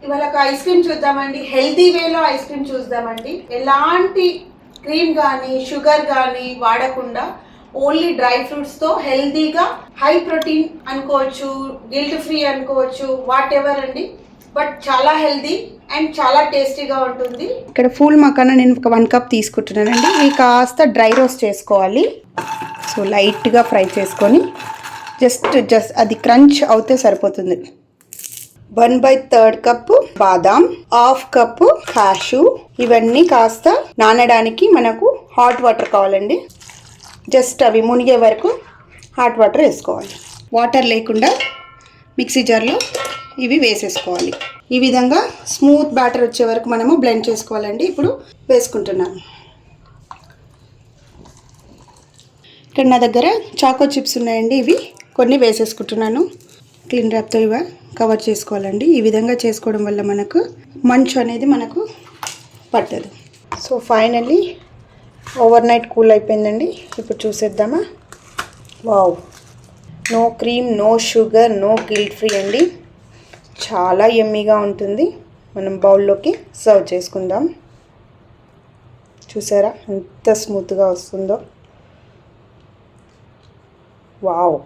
ఇవాళ ఒక ice cream చూద్దామండి. హెల్తీ వేలో ఐస్ క్రీమ్ చూద్దామండి. ఎలాంటి క్రీమ్ కానీ షుగర్ కానీ వాడకుండా ఓన్లీ డ్రై ఫ్రూట్స్తో హెల్తీగా హై ప్రోటీన్ అనుకోవచ్చు, గిల్ట్ ఫ్రీ అనుకోవచ్చు, వాట్ ఎవర్ అండి. బట్ చాలా హెల్తీ అండ్ చాలా టేస్టీగా ఉంటుంది. ఇక్కడ ఫూల్ మకానా నేను ఒక 1 కప్ తీసుకుంటున్నానండి. ఇవి కాస్త డ్రై రోస్ట్ చేసుకోవాలి. సో లైట్గా ఫ్రై చేసుకొని జస్ట్ అది క్రంచ్ అవుతే సరిపోతుంది. 1/3 కప్పు బాదాం, 1/2 కప్పు కాషు. ఇవన్నీ కాస్త నానడానికి మనకు హాట్ వాటర్ కావాలండి. జస్ట్ అవి మునిగే వరకు హాట్ వాటర్ వేసుకోవాలి. వాటర్ లేకుండా మిక్సీ జార్లో ఇవి వేసేసుకోవాలి. ఈ విధంగా స్మూత్ బ్యాటర్ వచ్చే వరకు మనము బ్లెండ్ చేసుకోవాలండి. ఇప్పుడు వేసుకుంటున్నాను. ఇక్కడ నా దగ్గర చాకో చిప్స్ ఉన్నాయండి. ఇవి కొన్ని వేసేసుకుంటున్నాను. క్లీన్ ర్యాప్తో ఇవి కవర్ చేసుకోవాలండి. ఈ విధంగా చేసుకోవడం వల్ల మనకు మంచు అనేది మనకు పట్టదు. So finally overnight cool అయిపోయిందండి. ఇప్పుడు చూసేద్దామా. Wow, no cream, no sugar, no guilt free అండి. చాలా యమ్మీగా ఉంటుంది. మనం బౌల్లోకి సర్వ్ చేసుకుందాం. చూసారా ఎంత స్మూత్గా వస్తుందో. వావ్.